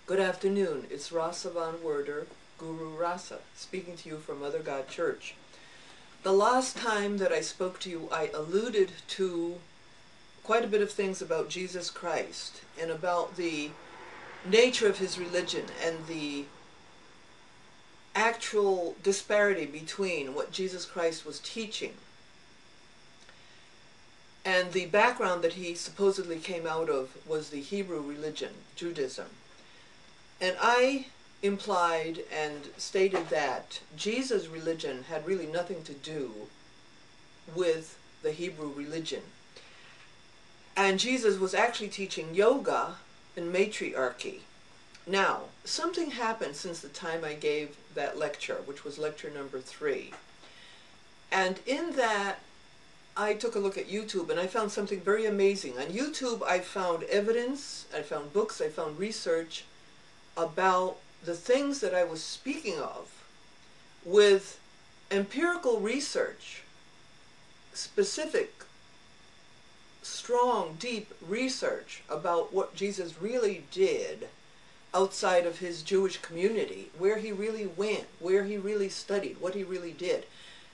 Good afternoon. It's Rasa Van Werder, Guru Rasa, speaking to you from Mother God Church. The last time that I spoke to you, I alluded to quite a bit of things about Jesus Christ and about the nature of his religion and the actual disparity between what Jesus Christ was teaching and the background that he supposedly came out of was the Hebrew religion, Judaism. And I implied and stated that Jesus' religion had really nothing to do with the Hebrew religion. And Jesus was actually teaching yoga and matriarchy. Now, something happened since the time I gave that lecture, which was lecture number 3. And in that, I took a look at YouTube and I found something very amazing. On YouTube, I found evidence, I found books, I found research about the things that I was speaking of with empirical research, specific, strong, deep research about what Jesus really did outside of his Jewish community, where he really went, where he really studied, what he really did.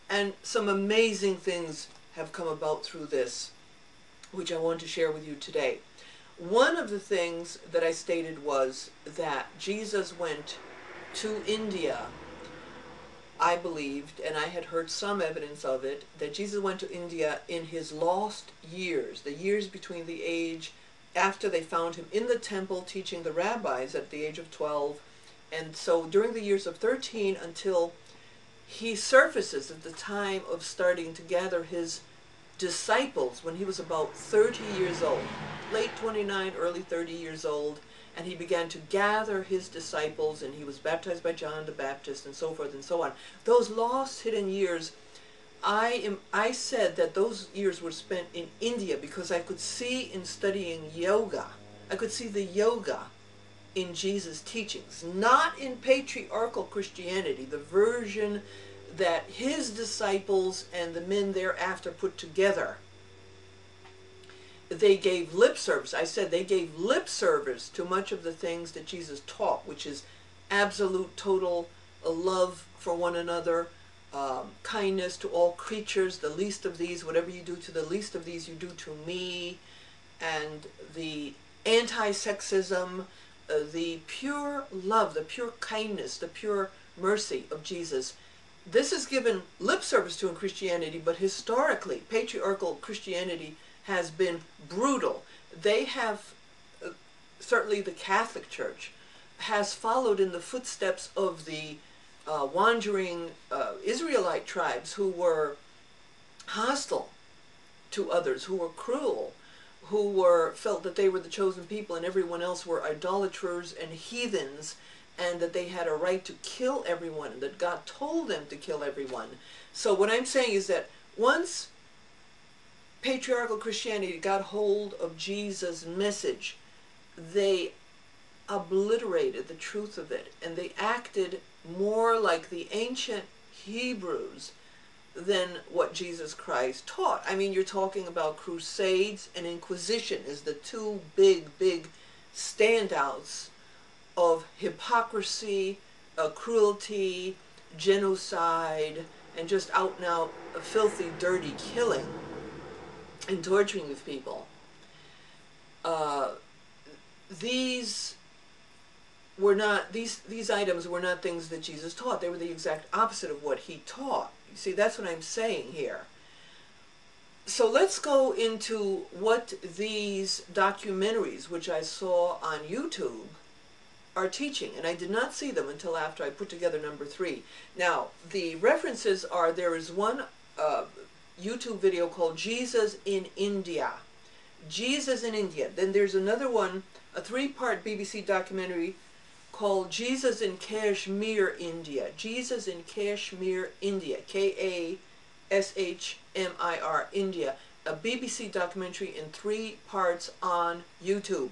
And some amazing things have come about through this, which I want to share with you today. One of the things that I stated was that Jesus went to India. I believed, and I had heard some evidence of it, that Jesus went to India in his lost years, the years between the age after they found him in the temple teaching the rabbis at the age of 12, and so during the years of 13 until he surfaces at the time of starting to gather his disciples when he was about 30 years old, late 29, early 30 years old, and he began to gather his disciples, and he was baptized by John the Baptist, and so forth and so on. Those lost hidden years, I said that those years were spent in India because I could see in studying yoga, I could see the yoga in Jesus' teachings, not in patriarchal Christianity, the version that his disciples and the men thereafter put together. They gave lip service. I said they gave lip service to much of the things that Jesus taught, which is absolute, total love for one another, kindness to all creatures, the least of these, whatever you do to the least of these, you do to me, and the anti-sexism, the pure love, the pure kindness, the pure mercy of Jesus. This is given lip service to in Christianity, but historically, patriarchal Christianity has been brutal. They have, certainly the Catholic Church, has followed in the footsteps of the wandering Israelite tribes who were hostile to others, who were cruel, who felt that they were the chosen people and everyone else were idolaters and heathens, and that they had a right to kill everyone, and that God told them to kill everyone. So what I'm saying is that once patriarchal Christianity got hold of Jesus' message, they obliterated the truth of it, and they acted more like the ancient Hebrews than what Jesus Christ taught. I mean, you're talking about crusades and inquisition as the two big standouts of hypocrisy, cruelty, genocide, and just out and out filthy, dirty killing and torturing of people. These items were not things that Jesus taught. They were the exact opposite of what he taught. You see, that's what I'm saying here. So let's go into what these documentaries, which I saw on YouTube, are teaching, and I did not see them until after I put together number 3. Now, the references are, there is one YouTube video called Jesus in India. Jesus in India. Then there's another one, a 3-part BBC documentary called Jesus in Kashmir, India. Jesus in Kashmir, India. Kashmir, India. A BBC documentary in 3 parts on YouTube.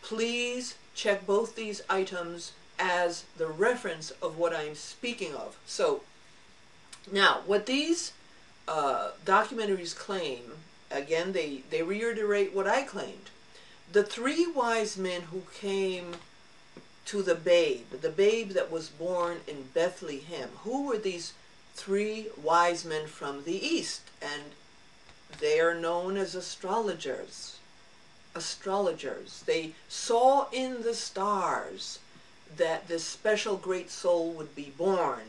Please check both these items as the reference of what I'm speaking of. So, now, what these documentaries claim, again, they reiterate what I claimed. The 3 wise men who came to the babe that was born in Bethlehem. Who were these three wise men from the east? And they are known as astrologers. Astrologers. They saw in the stars that this special great soul would be born.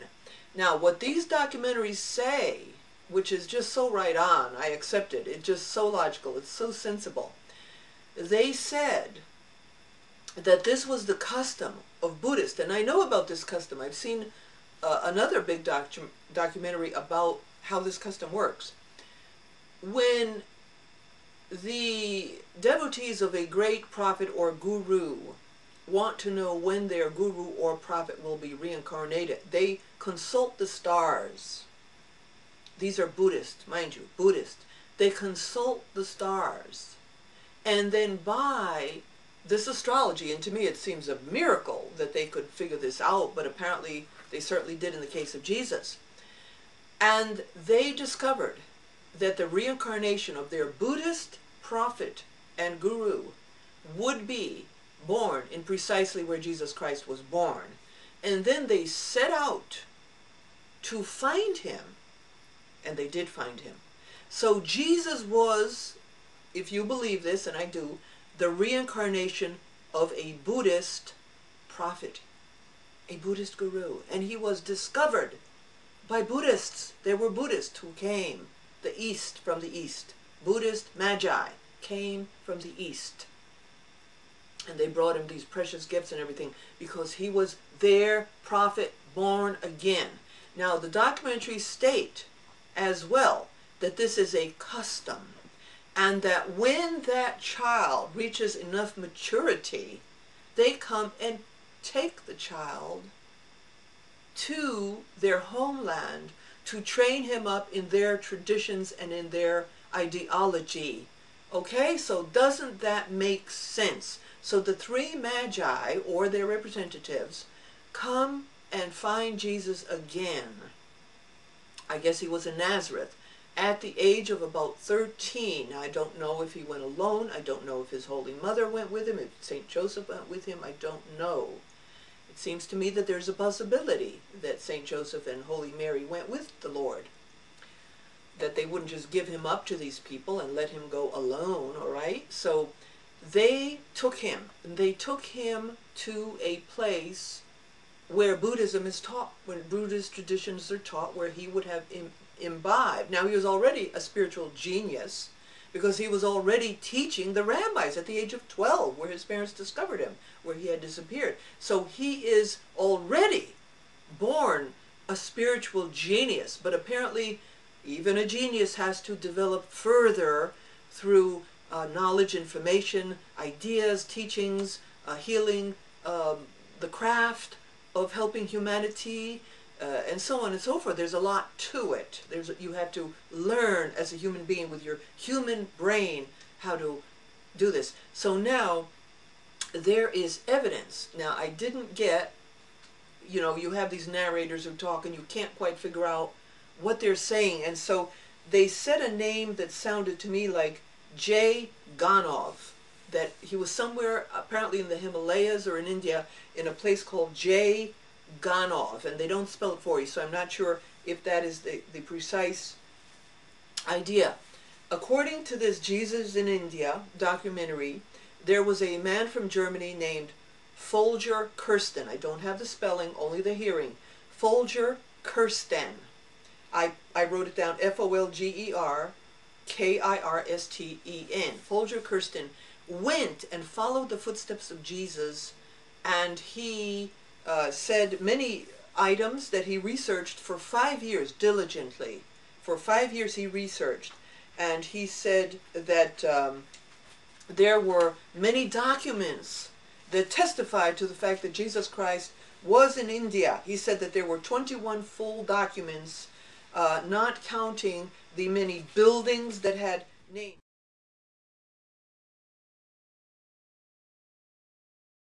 Now, what these documentaries say, which is just so right on, I accept it, it's just so logical, it's so sensible. They said that this was the custom of Buddhists, and I know about this custom. I've seen another big documentary about how this custom works. When the devotees of a great prophet or guru want to know when their guru or prophet will be reincarnated, they consult the stars. These are Buddhists, mind you, Buddhists. They consult the stars. And then by this astrology, and to me it seems a miracle that they could figure this out, but apparently they certainly did in the case of Jesus. And they discovered that the reincarnation of their Buddhist prophet and guru would be born in precisely where Jesus Christ was born. And then they set out to find him, and they did find him. So Jesus was, if you believe this, and I do, the reincarnation of a Buddhist prophet, a Buddhist guru. And he was discovered by Buddhists. There were Buddhists who came the east, from the east. Buddhist magi came from the east. And they brought him these precious gifts and everything because he was their prophet born again. Now the documentaries state as well that this is a custom, and that when that child reaches enough maturity, they come and take the child to their homeland to train him up in their traditions and in their ideology. Okay, so doesn't that make sense? So the three magi, or their representatives, come and find Jesus again. I guess he was in Nazareth at the age of about 13. I don't know if he went alone. I don't know if his Holy Mother went with him, if St. Joseph went with him. I don't know. It seems to me that there's a possibility that St. Joseph and Holy Mary went with the Lord, that they wouldn't just give him up to these people and let him go alone, all right? So they took him, and they took him to a place where Buddhism is taught, when Buddhist traditions are taught, where he would have imbibed. Now, he was already a spiritual genius because he was already teaching the rabbis at the age of 12, where his parents discovered him, where he had disappeared. So he is already born a spiritual genius, but apparently even a genius has to develop further through knowledge, information, ideas, teachings, healing, the craft of helping humanity, and so on and so forth. There's a lot to it. You have to learn as a human being with your human brain how to do this. So now there is evidence. Now I didn't get, you have these narrators who talk and you can't quite figure out what they're saying. And so they said a name that sounded to me like J. Ganov, that he was somewhere apparently in the Himalayas or in India in a place called J. Ganov, and they don't spell it for you, so I'm not sure if that is the precise idea. According to this Jesus in India documentary, there was a man from Germany named Folger Kirsten. I don't have the spelling, only the hearing. Folger Kirsten. I wrote it down, Folgerkirsten. Folger Kirsten went and followed the footsteps of Jesus, and he said many items that he researched for 5 years diligently. For 5 years he researched, and he said that there were many documents that testified to the fact that Jesus Christ was in India. He said that there were 21 full documents, not counting the many buildings that had names.